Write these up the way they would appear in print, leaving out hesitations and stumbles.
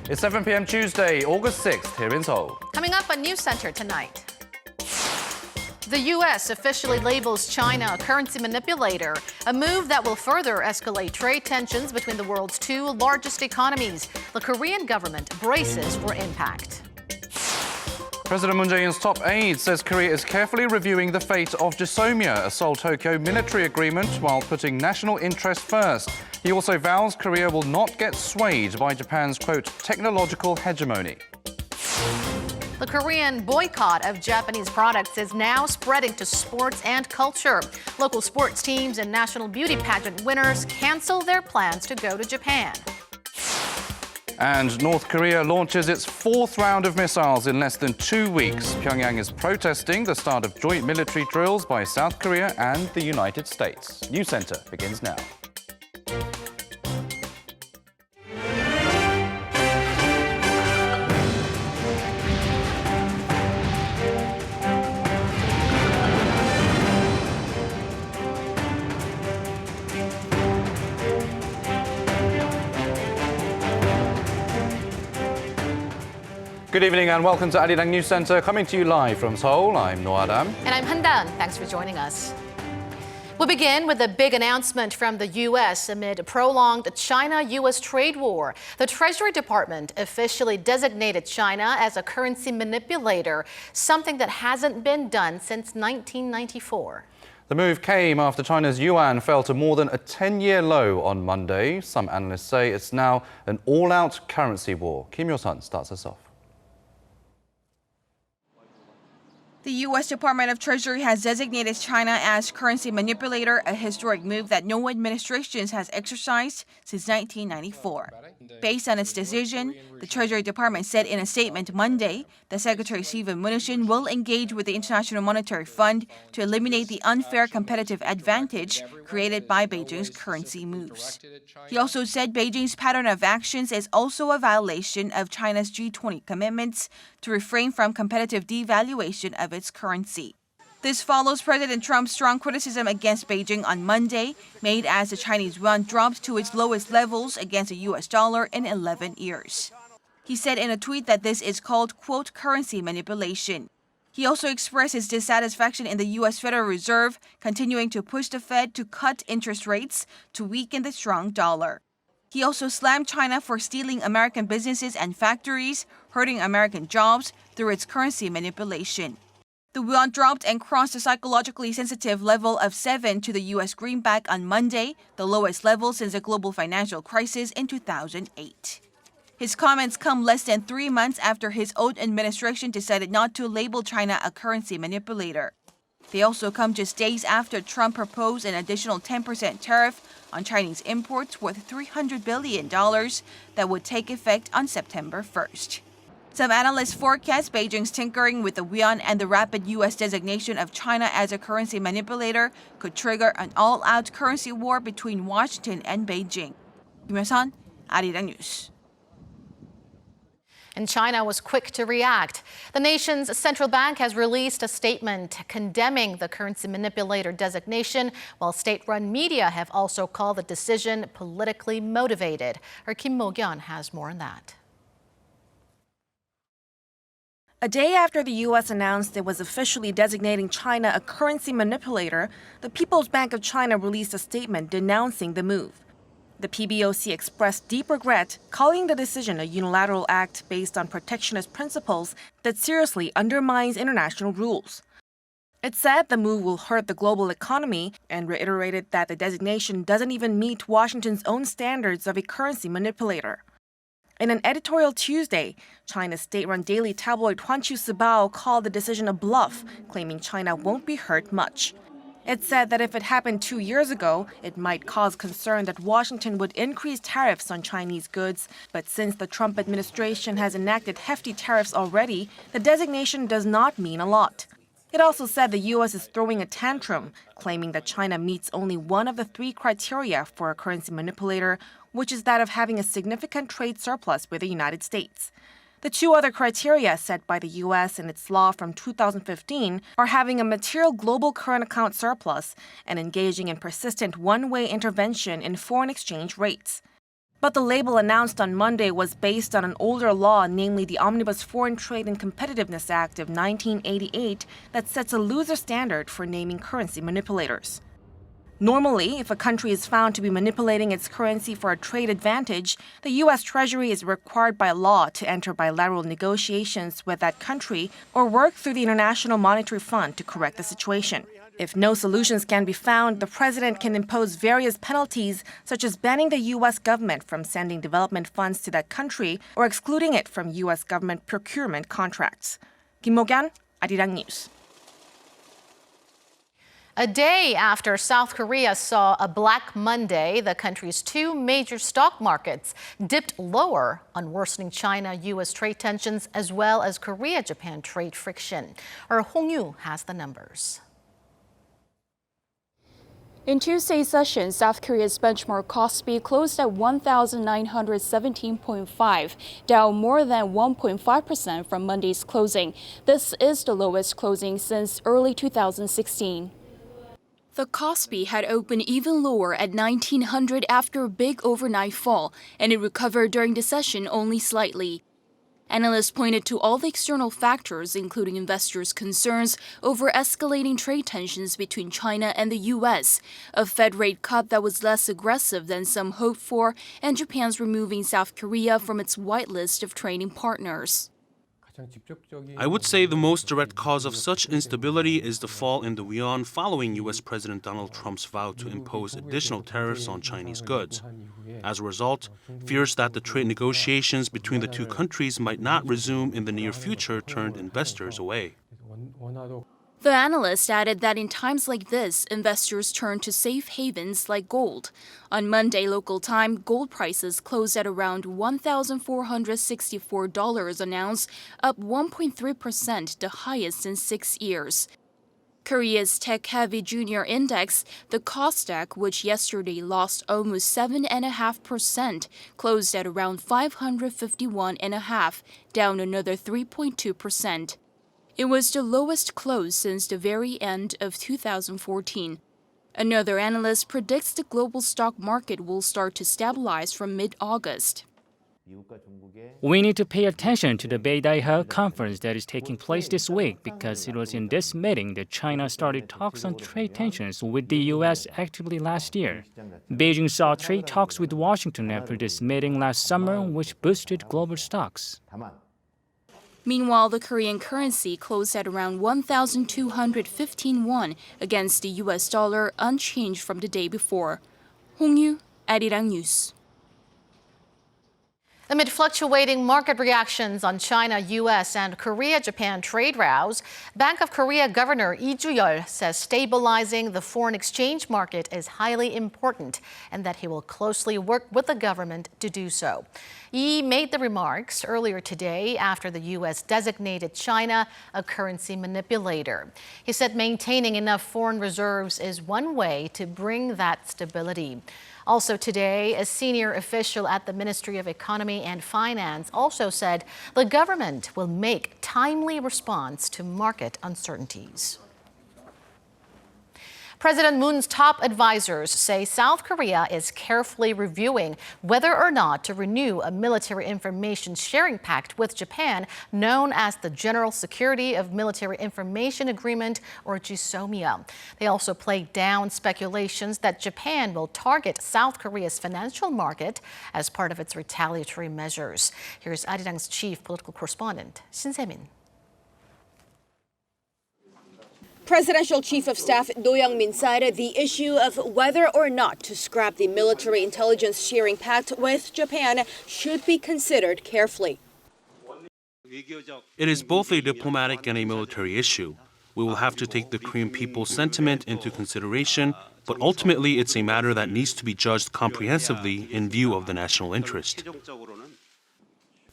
It's 7 p.m. Tuesday, August 6th, here in Seoul. Coming up on NewsCenter tonight. The U.S. officially labels China a currency manipulator, a move that will further escalate trade tensions between the world's two largest economies. The Korean government braces for impact. President Moon Jae-in's top aide says Korea is carefully reviewing the fate of GSOMIA, a Seoul-Tokyo military agreement, while putting national interest first. He also vows Korea will not get swayed by Japan's, quote, technological hegemony. The Korean boycott of Japanese products is now spreading to sports and culture. Local sports teams and national beauty pageant winners cancel their plans to go to Japan. And North Korea launches its fourth round of missiles in less than 2 weeks. Pyongyang is protesting the start of joint military drills by South Korea and the United States. NewsCenter begins now. Good evening and welcome to Arirang News Center, coming to you live from Seoul. I'm Noah Adam. And I'm Han-dan. Thanks for joining us. We'll begin with a big announcement from the U.S. amid a prolonged China-U.S. trade war. The Treasury Department officially designated China as a currency manipulator, something that hasn't been done since 1994. The move came after China's yuan fell to more than a 10-year low on Monday. Some analysts say it's now an all-out currency war. Kim Yo-sun starts us off. The U.S. Department of Treasury has designated China as currency manipulator, a historic move that no administration has exercised since 1994. Based on its decision, the Treasury Department said in a statement Monday that Secretary Steven Mnuchin will engage with the International Monetary Fund to eliminate the unfair competitive advantage created by Beijing's currency moves. He also said Beijing's pattern of actions is also a violation of China's G20 commitments to refrain from competitive devaluation of its currency. This follows President Trump's strong criticism against Beijing on Monday, made as the Chinese yuan dropped to its lowest levels against the U.S. dollar in 11 years. He said in a tweet that this is called, quote, currency manipulation. He also expressed his dissatisfaction in the U.S. Federal Reserve, continuing to push the Fed to cut interest rates to weaken the strong dollar. He also slammed China for stealing American businesses and factories, hurting American jobs through its currency manipulation. The yuan dropped and crossed the psychologically sensitive level of 7 to the U.S. greenback on Monday, the lowest level since the global financial crisis in 2008. His comments come less than 3 months after his own administration decided not to label China a currency manipulator. They also come just days after Trump proposed an additional 10% tariff on Chinese imports worth $300 billion that would take effect on September 1st. Some analysts forecast Beijing's tinkering with the yuan and the rapid U.S. designation of China as a currency manipulator could trigger an all-out currency war between Washington and Beijing. Kim Yo-sun, Arirang News. And China was quick to react. The nation's central bank has released a statement condemning the currency manipulator designation, while state-run media have also called the decision politically motivated. Our Kim Mo-kyun has more on that. A day after the U.S. announced it was officially designating China a currency manipulator, the People's Bank of China released a statement denouncing the move. The PBOC expressed deep regret, calling the decision a unilateral act based on protectionist principles that seriously undermines international rules. It said the move will hurt the global economy and reiterated that the designation doesn't even meet Washington's own standards of a currency manipulator. In an editorial Tuesday, China's state-run daily tabloid Huanqiu Sibao called the decision a bluff, claiming China won't be hurt much. It said that if it happened 2 years ago, it might cause concern that Washington would increase tariffs on Chinese goods, but since the Trump administration has enacted hefty tariffs already, the designation does not mean a lot. It also said the U.S. is throwing a tantrum, claiming that China meets only one of the 3 criteria for a currency manipulator, which is that of having a significant trade surplus with the United States. The 2 other criteria set by the U.S. in its law from 2015 are having a material global current account surplus and engaging in persistent one-way intervention in foreign exchange rates. But the label announced on Monday was based on an older law, namely the Omnibus Foreign Trade and Competitiveness Act of 1988, that sets a looser standard for naming currency manipulators. Normally, if a country is found to be manipulating its currency for a trade advantage, the U.S. Treasury is required by law to enter bilateral negotiations with that country or work through the International Monetary Fund to correct the situation. If no solutions can be found, the president can impose various penalties, such as banning the U.S. government from sending development funds to that country or excluding it from U.S. government procurement contracts. Kim Mo-kyan, Arirang News. A day after South Korea saw a Black Monday, the country's two major stock markets dipped lower on worsening China-U.S. trade tensions as well as Korea-Japan trade friction. Our Hong Yu has the numbers. In Tuesday's session, South Korea's benchmark Kospi closed at 1,917.5, down more than 1.5% from Monday's closing. This is the lowest closing since early 2016. The Kospi had opened even lower at 1,900 after a big overnight fall, and it recovered during the session only slightly. Analysts pointed to all the external factors, including investors' concerns over escalating trade tensions between China and the U.S., a Fed rate cut that was less aggressive than some hoped for, and Japan's removing South Korea from its whitelist of trading partners. I would say the most direct cause of such instability is the fall in the yuan following U.S. President Donald Trump's vow to impose additional tariffs on Chinese goods. As a result, fears that the trade negotiations between the two countries might not resume in the near future turned investors away. The analyst added that in times like this, investors turn to safe havens like gold. On Monday local time, gold prices closed at around $1,464 an ounce, up 1.3%, the highest in 6 years. Korea's tech-heavy junior index, the Kosdaq, which yesterday lost almost 7.5%, closed at around 551.5, down another 3.2%. It was the lowest close since the very end of 2014. Another analyst predicts the global stock market will start to stabilize from mid-August. We need to pay attention to the Beidaihe conference that is taking place this week because it was in this meeting that China started talks on trade tensions with the U.S. actively last year. Beijing saw trade talks with Washington after this meeting last summer, which boosted global stocks. Meanwhile, the Korean currency closed at around 1,215 won against the U.S. dollar, unchanged from the day before. Hong Yu, Arirang News. Amid fluctuating market reactions on China, U.S. and Korea-Japan trade rows, Bank of Korea Governor Lee Ju-yeol says stabilizing the foreign exchange market is highly important and that he will closely work with the government to do so. Lee made the remarks earlier today after the U.S. designated China a currency manipulator. He said maintaining enough foreign reserves is one way to bring that stability. Also today, a senior official at the Ministry of Economy and Finance also said the government will make timely response to market uncertainties. President Moon's top advisors say South Korea is carefully reviewing whether or not to renew a military information sharing pact with Japan known as the General Security of Military Information Agreement, or GSOMIA. They also played down speculations that Japan will target South Korea's financial market as part of its retaliatory measures. Here's Arirang's chief political correspondent, Shin Se-min. Presidential Chief of Staff Do Young-min said the issue of whether or not to scrap the military intelligence sharing pact with Japan should be considered carefully. It is both a diplomatic and a military issue. We will have to take the Korean people's sentiment into consideration, but ultimately it's a matter that needs to be judged comprehensively in view of the national interest.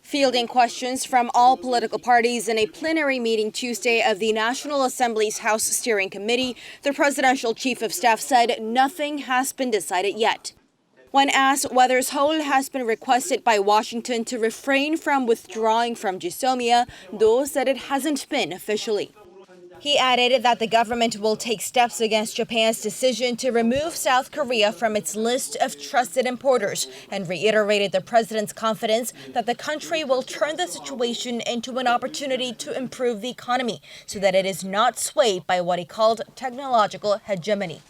Fielding questions from all political parties in a plenary meeting Tuesday of the National Assembly's House Steering Committee, the presidential chief of staff said nothing has been decided yet. When asked whether Seoul has been requested by Washington to refrain from withdrawing from GSOMIA, Do said it hasn't been officially. He added that the government will take steps against Japan's decision to remove South Korea from its list of trusted importers and reiterated the president's confidence that the country will turn the situation into an opportunity to improve the economy so that it is not swayed by what he called technological hegemony.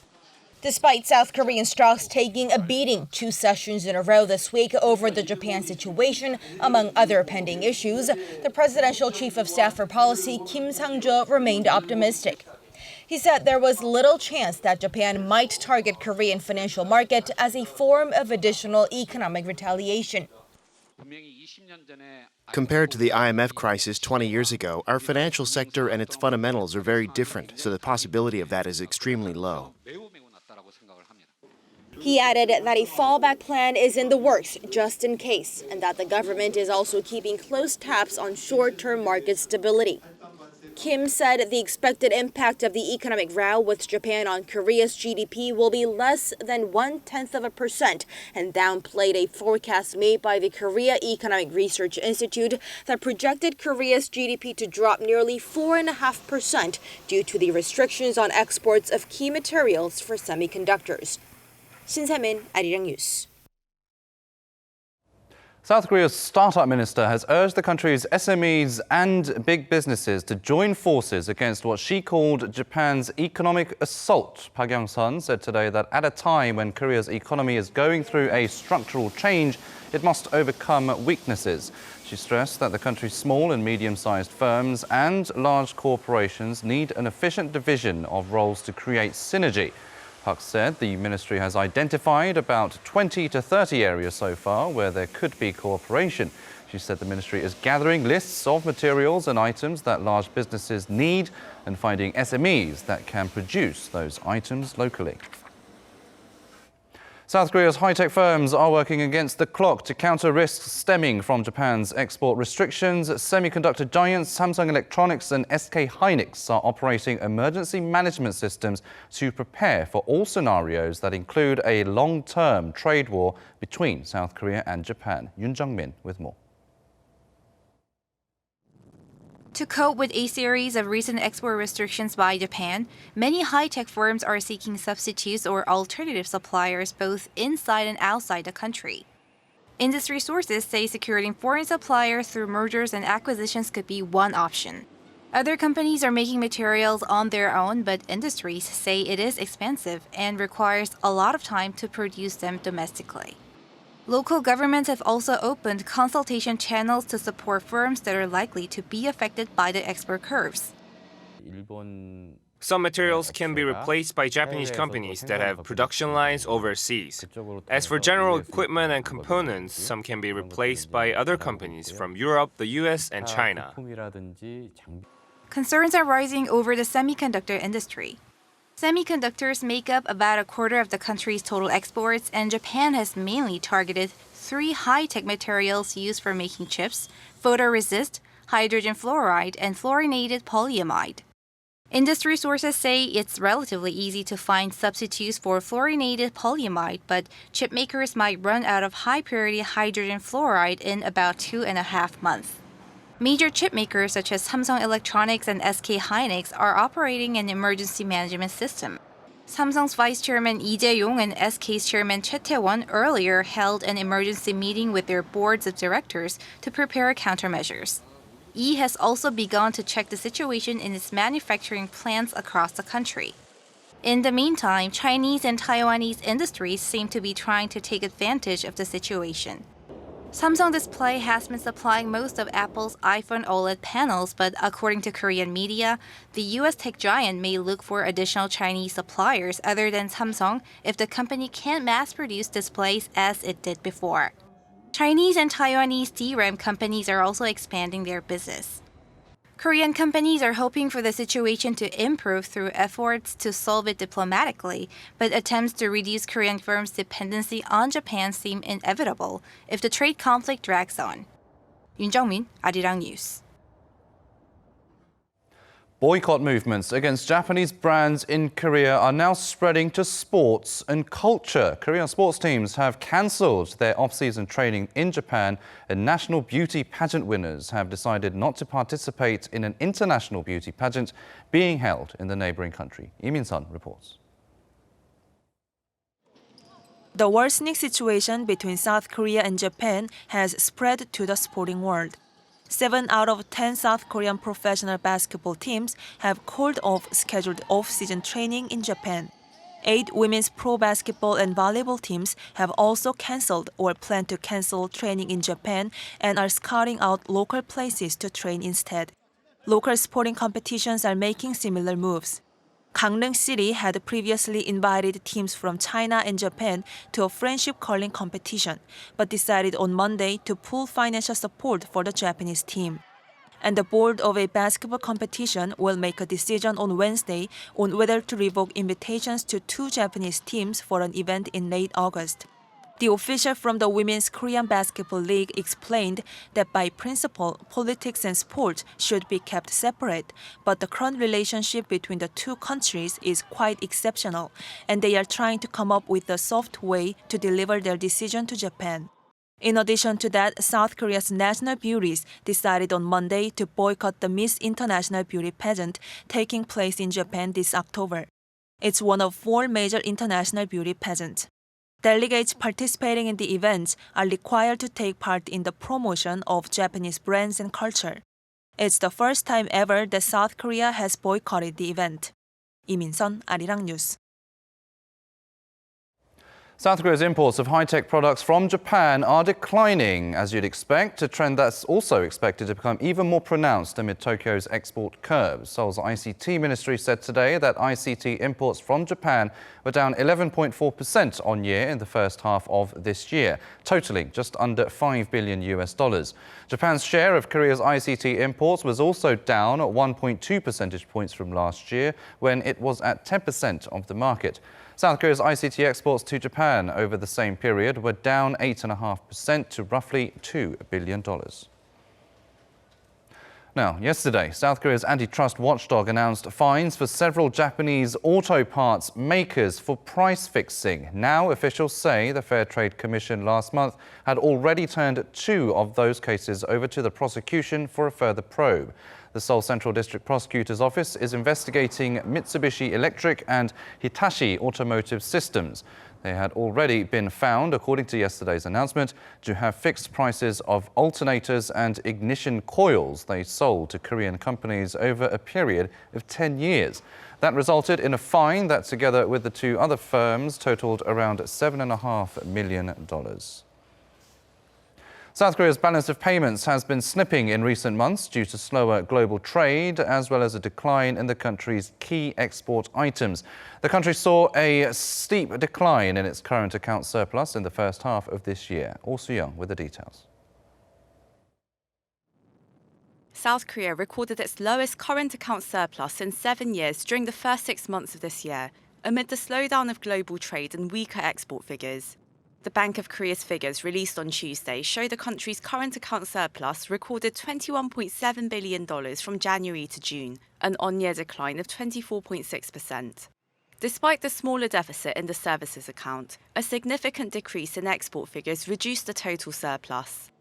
Despite South Korean stocks taking a beating 2 sessions in a row this week over the Japan situation, among other pending issues, the presidential chief of staff for policy, Kim Sang-jo, remained optimistic. He said there was little chance that Japan might target Korean financial market as a form of additional economic retaliation. Compared to the IMF crisis 20 years ago, our financial sector and its fundamentals are very different, so the possibility of that is extremely low. He added that a fallback plan is in the works just in case, and that the government is also keeping close tabs on short-term market stability. Kim said the expected impact of the economic row with Japan on Korea's GDP will be less than 0.1% and downplayed a forecast made by the Korea Economic Research Institute that projected Korea's GDP to drop nearly 4.5% due to the restrictions on exports of key materials for semiconductors. 신세민, Arirang News. South Korea's startup minister has urged the country's SMEs and big businesses to join forces against what she called Japan's economic assault. Park Young-sun said today that at a time when Korea's economy is going through a structural change, it must overcome weaknesses. She stressed that the country's small and medium-sized firms and large corporations need an efficient division of roles to create synergy. Park said the ministry has identified about 20 to 30 areas so far where there could be cooperation. She said the ministry is gathering lists of materials and items that large businesses need and finding SMEs that can produce those items locally. South Korea's high-tech firms are working against the clock to counter risks stemming from Japan's export restrictions. Semiconductor giants Samsung Electronics and SK Hynix are operating emergency management systems to prepare for all scenarios that include a long-term trade war between South Korea and Japan. Yoon Jung-min with more. To cope with a series of recent export restrictions by Japan, many high-tech firms are seeking substitutes or alternative suppliers both inside and outside the country. Industry sources say securing foreign suppliers through mergers and acquisitions could be one option. Other companies are making materials on their own, but industries say it is expensive and requires a lot of time to produce them domestically. Local governments have also opened consultation channels to support firms that are likely to be affected by the export curves. Some materials can be replaced by Japanese companies that have production lines overseas. As for general equipment and components, some can be replaced by other companies from Europe, the US, and China. Concerns are rising over the semiconductor industry. Semiconductors make up about a quarter of the country's total exports, and Japan has mainly targeted 3 high-tech materials used for making chips: photoresist, hydrogen fluoride, and fluorinated polyamide. Industry sources say it's relatively easy to find substitutes for fluorinated polyamide, but chip makers might run out of high-purity hydrogen fluoride in about 2.5 months. Major chip makers such as Samsung Electronics and SK Hynix are operating an emergency management system. Samsung's Vice Chairman Lee Jae-yong and SK's Chairman Choi Tae-won earlier held an emergency meeting with their boards of directors to prepare countermeasures. Lee has also begun to check the situation in its manufacturing plants across the country. In the meantime, Chinese and Taiwanese industries seem to be trying to take advantage of the situation. Samsung Display has been supplying most of Apple's iPhone OLED panels, but according to Korean media, the US tech giant may look for additional Chinese suppliers other than Samsung if the company can't mass-produce displays as it did before. Chinese and Taiwanese DRAM companies are also expanding their business. Korean companies are hoping for the situation to improve through efforts to solve it diplomatically, but attempts to reduce Korean firms' dependency on Japan seem inevitable if the trade conflict drags on. Yoon Jung-min, Arirang News. Boycott movements against Japanese brands in Korea are now spreading to sports and culture. Korean sports teams have cancelled their off-season training in Japan, and national beauty pageant winners have decided not to participate in an international beauty pageant being held in the neighbouring country. Lee Min-sun reports. The worsening situation between South Korea and Japan has spread to the sporting world. 7 out of 10 South Korean professional basketball teams have called off scheduled off-season training in Japan. 8 women's pro basketball and volleyball teams have also canceled or plan to cancel training in Japan and are scouting out local places to train instead. Local sporting competitions are making similar moves. Gangneung City had previously invited teams from China and Japan to a friendship curling competition, but decided on Monday to pull financial support for the Japanese team. And the board of a basketball competition will make a decision on Wednesday on whether to revoke invitations to 2 Japanese teams for an event in late August. The official from the Women's Korean Basketball League explained that by principle, politics and sport should be kept separate, but the current relationship between the 2 countries is quite exceptional, and they are trying to come up with a soft way to deliver their decision to Japan. In addition to that, South Korea's national beauties decided on Monday to boycott the Miss International Beauty pageant taking place in Japan this October. It's one of 4 major international beauty pageants. Delegates participating in the events are required to take part in the promotion of Japanese brands and culture. It's the first time ever that South Korea has boycotted the event. Lee Min-sun, Arirang News. South Korea's imports of high-tech products from Japan are declining, as you'd expect, a trend that's also expected to become even more pronounced amid Tokyo's export curbs. Seoul's ICT ministry said today that ICT imports from Japan were down 11.4% on year in the first half of this year, totaling just under $5 billion. Japan's share of Korea's ICT imports was also down 1.2 percentage points from last year, when it was at 10% of the market. South Korea's ICT exports to Japan over the same period were down 8.5% to roughly $2 billion. Now, yesterday, South Korea's antitrust watchdog announced fines for several Japanese auto parts makers for price fixing. Now, officials say the Fair Trade Commission last month had already turned 2 of those cases over to the prosecution for a further probe. The Seoul Central District Prosecutor's Office is investigating Mitsubishi Electric and Hitachi Automotive Systems. They had already been found, according to yesterday's announcement, to have fixed prices of alternators and ignition coils they sold to Korean companies over a period of 10 years. That resulted in a fine that, together with the 2 other firms, totaled around $7.5 million. South Korea's balance of payments has been slipping in recent months due to slower global trade, as well as a decline in the country's key export items. The country saw a steep decline in its current account surplus in the first half of this year. Oh Soo-young with the details. South Korea recorded its lowest current account surplus in 7 years during the first 6 months of this year, amid the slowdown of global trade and weaker export figures. The Bank of Korea's figures released on Tuesday show the country's current account surplus recorded $21.7 billion from January to June, an on-year decline of 24.6%. Despite the smaller deficit in the services account, a significant decrease in export figures reduced the total surplus.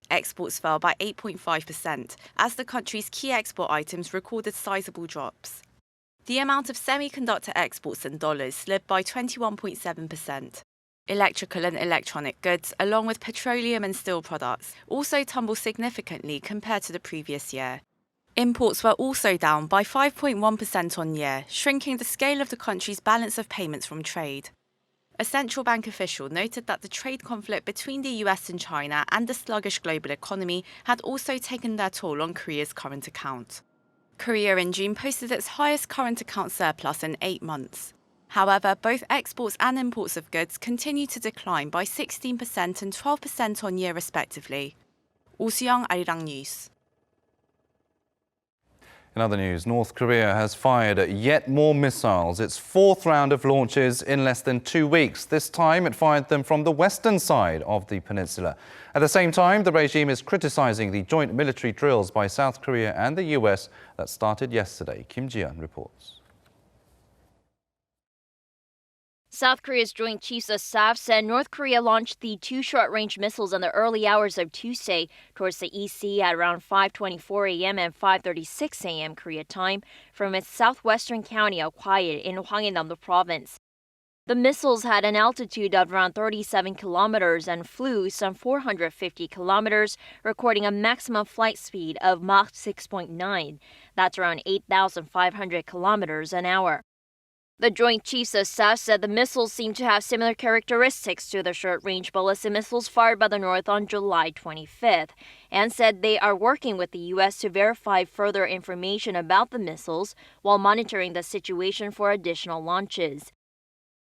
Exports fell by 8.5% as the country's key export items recorded sizable drops. The amount of semiconductor exports in dollars slipped by 21.7%. Electrical and electronic goods, along with petroleum and steel products, also tumbled significantly compared to the previous year. Imports were also down by 5.1% on year, shrinking the scale of the country's balance of payments from trade. A central bank official noted that the trade conflict between the US and China and the sluggish global economy had also taken their toll on Korea's current account. Korea in June posted its highest current account surplus in 8 months. However, both exports and imports of goods continue to decline by 16% and 12% on year respectively. Oh Soo-young, Arirang News. In other news, North Korea has fired yet more missiles, its fourth round of launches in less than 2 weeks. This time it fired them from the western side of the peninsula. At the same time, the regime is criticizing the joint military drills by South Korea and the US that started yesterday. Kim Ji-yeon reports. South Korea's Joint Chiefs of Staff said North Korea launched the two short-range missiles in the early hours of Tuesday towards the EC at around 5:24 a.m. and 5:36 a.m. Korea time from its southwestern county of Hwayil in Hwanghae-namdo province. The missiles had an altitude of around 37 kilometers and flew some 450 kilometers, recording a maximum flight speed of Mach 6.9. That's around 8,500 kilometers an hour. The Joint Chiefs of Staff said the missiles seem to have similar characteristics to the short-range ballistic missiles fired by the North on July 25th, and said they are working with the U.S. to verify further information about the missiles while monitoring the situation for additional launches.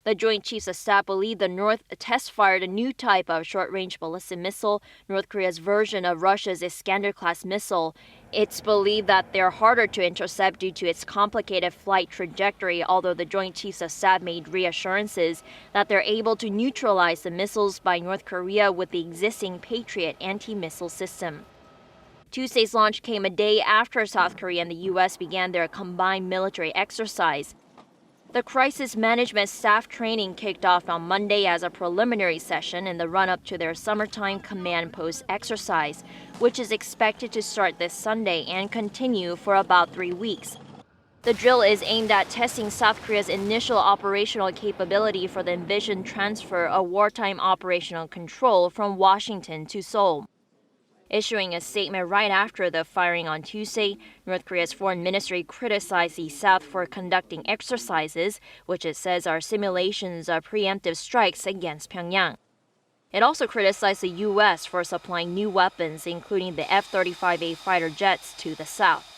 The Joint Chiefs of Staff believe the North test-fired a new type of short-range ballistic missile, North Korea's version of Russia's Iskander-class missile. It's believed that they're harder to intercept due to its complicated flight trajectory, although the Joint Chiefs of Staff made reassurances that they're able to neutralize the missiles by North Korea with the existing Patriot anti-missile system. Tuesday's launch came a day after South Korea and the U.S. began their combined military exercise. The crisis management staff training kicked off on Monday as a preliminary session in the run-up to their summertime command post exercise, which is expected to start this Sunday and continue for about 3 weeks. The drill is aimed at testing South Korea's initial operational capability for the envisioned transfer of wartime operational control from Washington to Seoul. Issuing a statement right after the firing on Tuesday, North Korea's foreign ministry criticized the South for conducting exercises, which it says are simulations of preemptive strikes against Pyongyang. It also criticized the U.S. for supplying new weapons, including the F-35A fighter jets, to the South.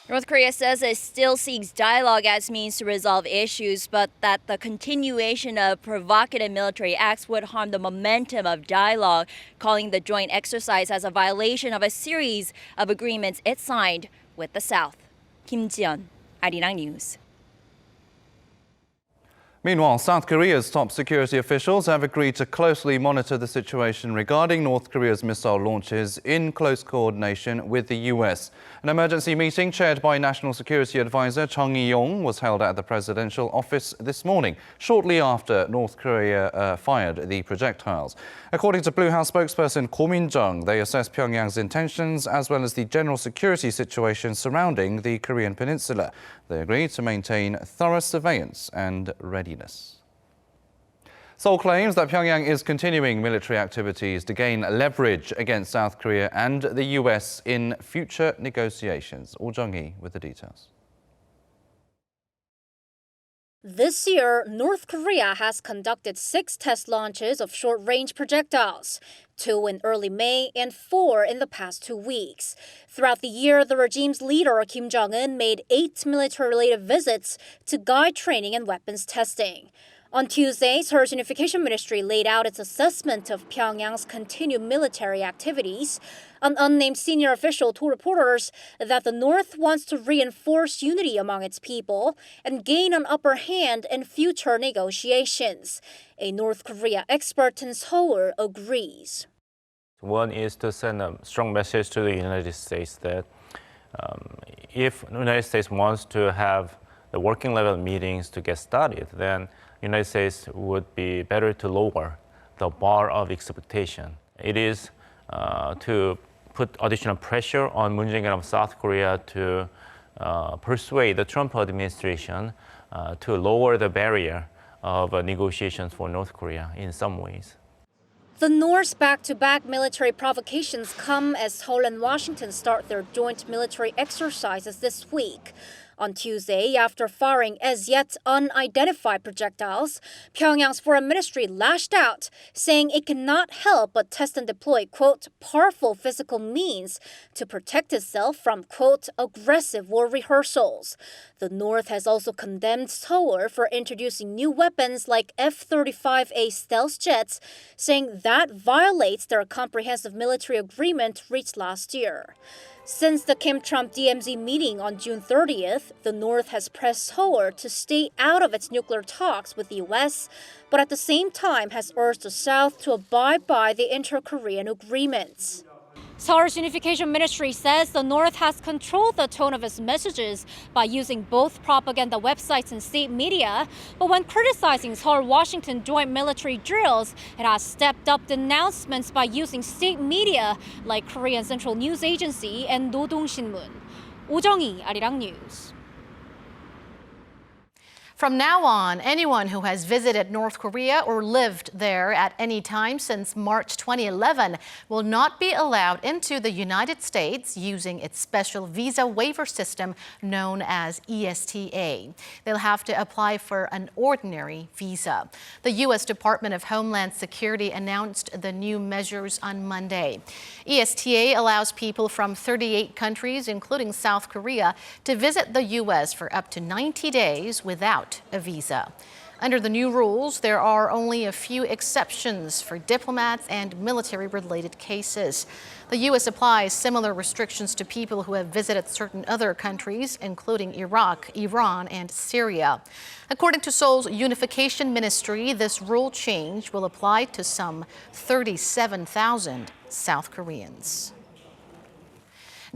North Korea says it still seeks dialogue as means to resolve issues, but that the continuation of provocative military acts would harm the momentum of dialogue, calling the joint exercise as a violation of a series of agreements it signed with the South. Kim Ji-yeon, Arirang News. Meanwhile, South Korea's top security officials have agreed to closely monitor the situation regarding North Korea's missile launches in close coordination with the U.S. An emergency meeting chaired by National Security Advisor Chung Eui-yong was held at the presidential office this morning, shortly after North Korea fired the projectiles. According to Blue House spokesperson Ko Min-jung, they assessed Pyongyang's intentions as well as the general security situation surrounding the Korean peninsula. They agreed to maintain thorough surveillance and readiness. Seoul claims that Pyongyang is continuing military activities to gain leverage against South Korea and the U.S. in future negotiations. Oh Jung-hee with the details. This year, North Korea has conducted 6 test launches of short-range projectiles, 2 in early May and 4 in the past 2 weeks. Throughout the year, the regime's leader, Kim Jong-un, made 8 military-related visits to guide training and weapons testing. On Tuesday, Seoul's Unification Ministry laid out its assessment of Pyongyang's continued military activities. An unnamed senior official told reporters that the North wants to reinforce unity among its people and gain an upper hand in future negotiations. A North Korea expert in Seoul agrees. One is to send a strong message to the United States that if the United States wants to have the working level meetings to get started, then the United States would be better to lower the bar of expectation. It is to put additional pressure on Moon Jae-in of South Korea to persuade the Trump administration to lower the barrier of negotiations for North Korea in some ways. The North's back-to-back military provocations come as Seoul and Washington start their joint military exercises this week. On Tuesday, after firing as yet unidentified projectiles, Pyongyang's foreign ministry lashed out, saying it cannot help but test and deploy, quote, powerful physical means to protect itself from, quote, aggressive war rehearsals. The North has also condemned Seoul for introducing new weapons like F-35A stealth jets, saying that violates their comprehensive military agreement reached last year. Since the Kim-Trump DMZ meeting on June 30th, the North has pressed Seoul to stay out of its nuclear talks with the U.S., but at the same time has urged the South to abide by the inter-Korean agreements. Seoul's Unification Ministry says the North has controlled the tone of its messages by using both propaganda websites and state media, but when criticizing Seoul-Washington joint military drills, it has stepped up denouncements by using state media like Korean Central News Agency and Nodong Shinmun. 오정희, Arirang News. From now on, anyone who has visited North Korea or lived there at any time since March 2011 will not be allowed into the United States using its special visa waiver system known as ESTA. They'll have to apply for an ordinary visa. The U.S. Department of Homeland Security announced the new measures on Monday. ESTA allows people from 38 countries, including South Korea, to visit the U.S. for up to 90 days without a visa. Under the new rules, there are only a few exceptions for diplomats and military-related cases. The U.S. applies similar restrictions to people who have visited certain other countries, including Iraq, Iran, and Syria. According to Seoul's Unification Ministry, this rule change will apply to some 37,000 South Koreans.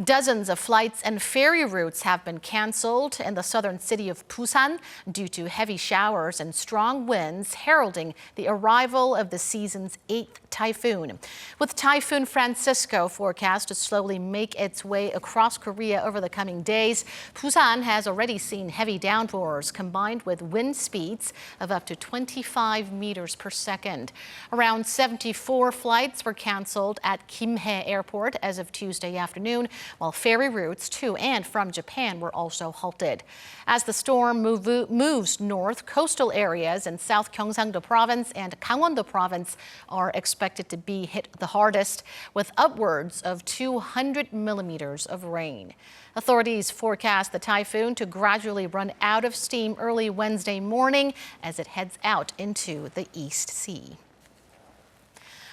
Dozens of flights and ferry routes have been canceled in the southern city of Busan due to heavy showers and strong winds heralding the arrival of the season's 8th typhoon. With Typhoon Francisco forecast to slowly make its way across Korea over the coming days, Busan has already seen heavy downpours combined with wind speeds of up to 25 meters per second. Around 74 flights were canceled at Kimhae Airport as of Tuesday afternoon, while ferry routes to and from Japan were also halted. As the storm moves north, coastal areas in South Gyeongsang-do Province and Gangwon-do Province are expected to be hit the hardest, with upwards of 200 millimeters of rain. Authorities forecast the typhoon to gradually run out of steam early Wednesday morning as it heads out into the East Sea.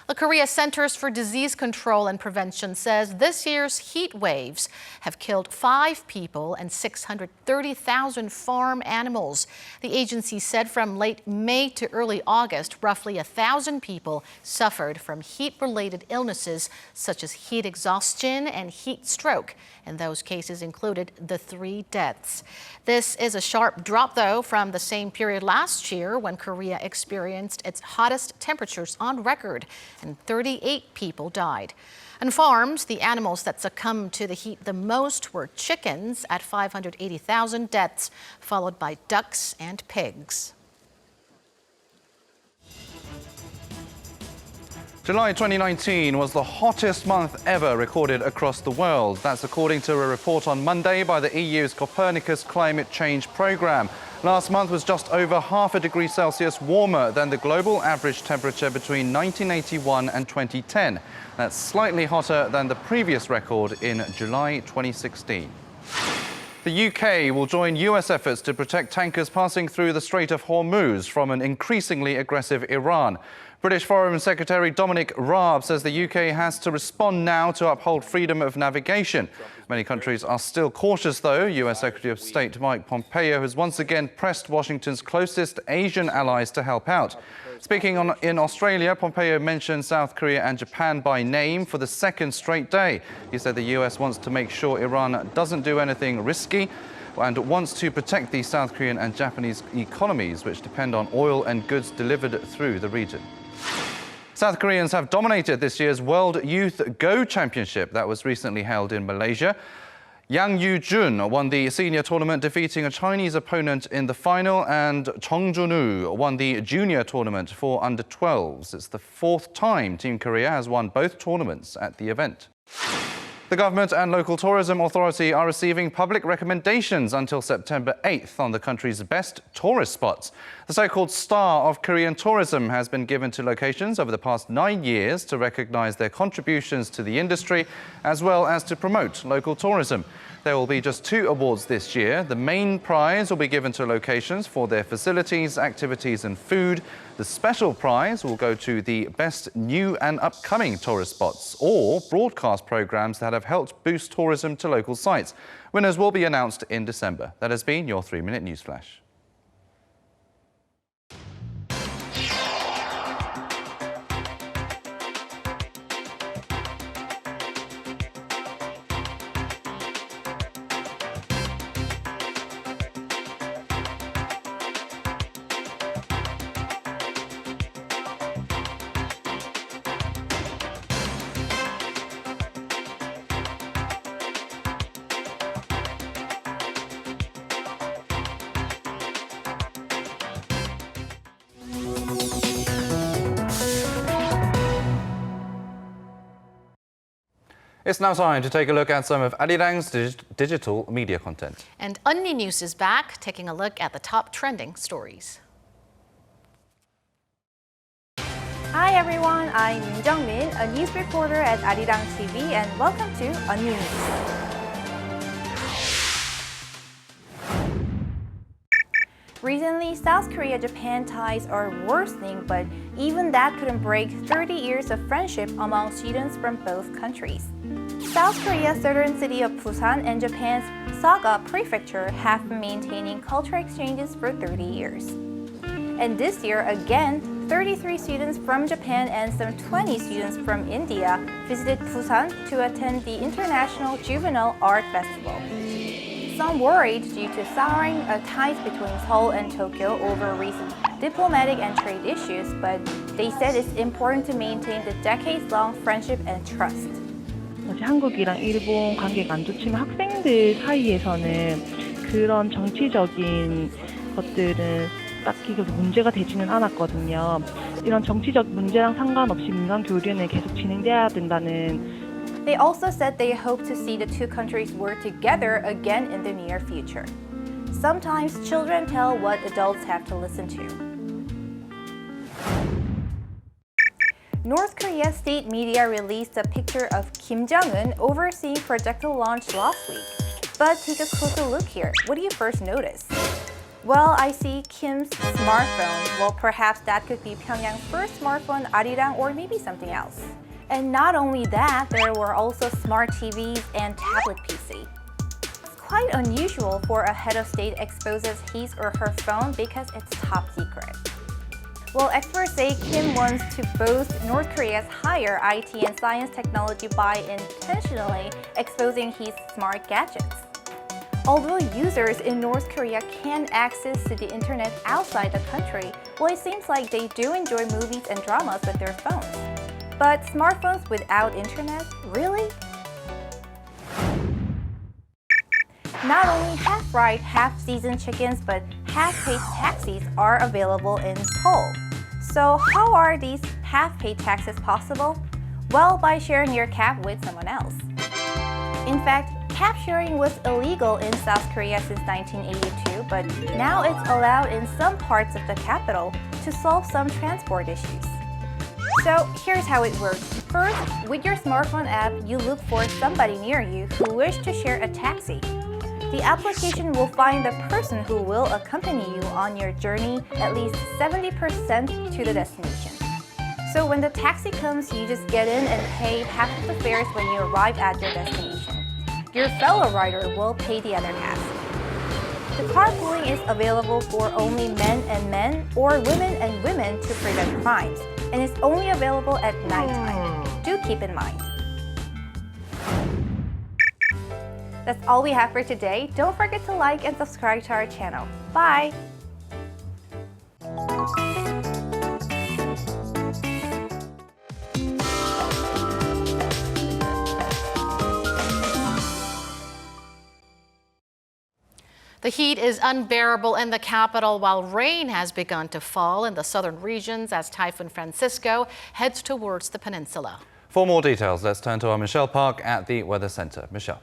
The Korea Centers for Disease Control and Prevention says this year's heat waves have killed 5 people and 630,000 farm animals. The agency said from late May to early August, roughly 1,000 people suffered from heat-related illnesses such as heat exhaustion and heat stroke, and those cases included the 3 deaths. This is a sharp drop, though, from the same period last year when Korea experienced its hottest temperatures on record, and 38 people died. On farms, the animals that succumbed to the heat the most were chickens at 580,000 deaths, followed by ducks and pigs. July 2019 was the hottest month ever recorded across the world. That's according to a report on Monday by the EU's Copernicus Climate Change Programme. Last month was just over half a degree Celsius warmer than the global average temperature between 1981 and 2010. That's slightly hotter than the previous record in July 2016. The UK will join US efforts to protect tankers passing through the Strait of Hormuz from an increasingly aggressive Iran. British Foreign Secretary Dominic Raab says the UK has to respond now to uphold freedom of navigation. Many countries are still cautious, though. US Secretary of State Mike Pompeo has once again pressed Washington's closest Asian allies to help out. Speaking in Australia, Pompeo mentioned South Korea and Japan by name for the second straight day. He said the US wants to make sure Iran doesn't do anything risky and wants to protect the South Korean and Japanese economies, which depend on oil and goods delivered through the region. South Koreans have dominated this year's World Youth Go Championship that was recently held in Malaysia. Yang Yu-jun won the senior tournament, defeating a Chinese opponent in the final, and Chung Jun-woo won the junior tournament for under-12s. It's the 4th time Team Korea has won both tournaments at the event. The government and local tourism authority are receiving public recommendations until September 8th on the country's best tourist spots. The so-called Star of Korean Tourism has been given to locations over the past 9 years to recognize their contributions to the industry as well as to promote local tourism. There will be just 2 awards this year. The main prize will be given to locations for their facilities, activities and food. The special prize will go to the best new and upcoming tourist spots or broadcast programs that have helped boost tourism to local sites. Winners will be announced in December. That has been your 3-minute news flash. It's now time to take a look at some of Arirang's digital media content. And News is back, taking a look at the top trending stories. Hi everyone, I'm Min Jung-min, a news reporter at Arirang TV, and welcome to News. Recently, South Korea-Japan ties are worsening, but even that couldn't break 30 years of friendship among students from both countries. South Korea's southern city of Busan and Japan's Saga Prefecture have been maintaining cultural exchanges for 30 years. And this year, again, 33 students from Japan and some 20 students from India visited Busan to attend the International Juvenile Art Festival. Some worried due to souring ties between Seoul and Tokyo over recent diplomatic and trade issues, but they said it's important to maintain the decades-long friendship and trust. 한국이랑 일본 관계가 안 좋지만 학생들 사이에서는 그런 정치적인 것들은 딱히 문제가 되지는 않았거든요. 이런 정치적 문제랑 상관없이 민간 교류는 계속 진행돼야 된다는. They also said they hope to see the two countries work together again in the near future. Sometimes children tell what adults have to listen to. North Korea's state media released a picture of Kim Jong-un overseeing projectile launch last week. But take a closer look here. What do you first notice? Well, I see Kim's smartphone. Well, perhaps that could be Pyongyang's first smartphone, Arirang, or maybe something else. And not only that, there were also smart TVs and tablet PC. It's quite unusual for a head of state exposes his or her phone because it's top secret. Well, experts say Kim wants to boast North Korea's higher IT and science technology by intentionally exposing his smart gadgets. Although users in North Korea can access to the internet outside the country, well, it seems like they do enjoy movies and dramas with their phones. But smartphones without internet? Really? Not only half-fried, half-seasoned chickens, but half-paid taxis are available in Seoul. So how are these half-paid taxis possible? Well, by sharing your cab with someone else. In fact, cab sharing was illegal in South Korea since 1982, but now it's allowed in some parts of the capital to solve some transport issues. So here's how it works. First, with your smartphone app, you look for somebody near you who wishes to share a taxi. The application will find the person who will accompany you on your journey at least 70% to the destination. So when the taxi comes, you just get in and pay half of the fares when you arrive at your destination. Your fellow rider will pay the other half. The carpooling is available for only men and men or women and women to prevent crimes, and is only available at nighttime. Do keep in mind. That's all we have for today. Don't forget to like and subscribe to our channel. Bye! The heat is unbearable in the capital while rain has begun to fall in the southern regions as Typhoon Francisco heads towards the peninsula. For more details, let's turn to our Michelle Park at the Weather Center. Michelle.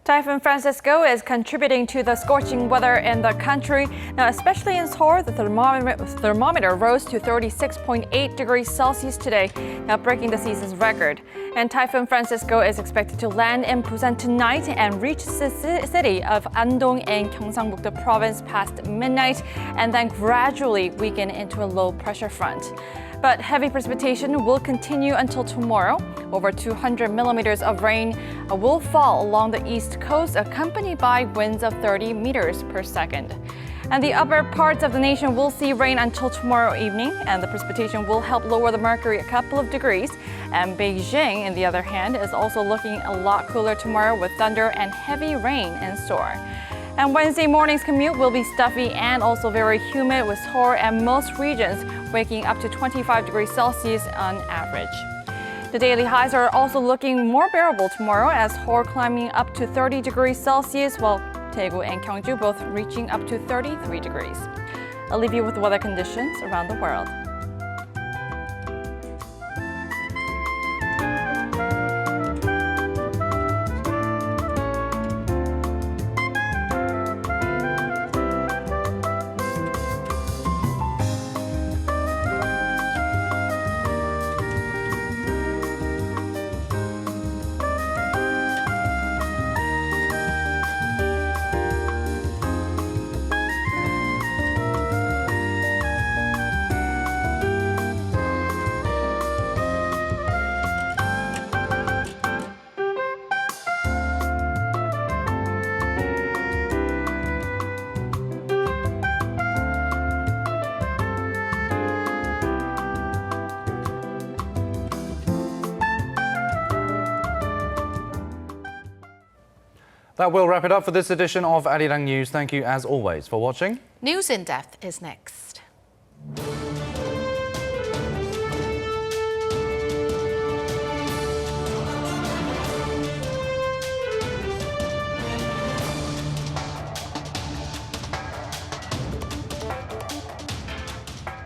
Typhoon Francisco is contributing to the scorching weather in the country. Now, especially in Seoul, the thermometer rose to 36.8 degrees Celsius today, now breaking the season's record. And Typhoon Francisco is expected to land in Busan tonight and reach the city of Andong in Gyeongsangbuk-do province past midnight, and then gradually weaken into a low-pressure front. But heavy precipitation will continue until tomorrow. Over 200 millimeters of rain will fall along the east coast, accompanied by winds of 30 meters per second. And the upper parts of the nation will see rain until tomorrow evening, and the precipitation will help lower the mercury a couple of degrees. And Beijing, on the other hand, is also looking a lot cooler tomorrow with thunder and heavy rain in store. And Wednesday morning's commute will be stuffy and also very humid, with Seoul and most regions waking up to 25 degrees Celsius on average. The daily highs are also looking more bearable tomorrow, as Seoul climbing up to 30 degrees Celsius, while Daegu and Gyeongju both reaching up to 33 degrees. I'll leave you with weather conditions around the world. That will wrap it up for this edition of Arirang News. Thank you, as always, for watching. News in Depth is next.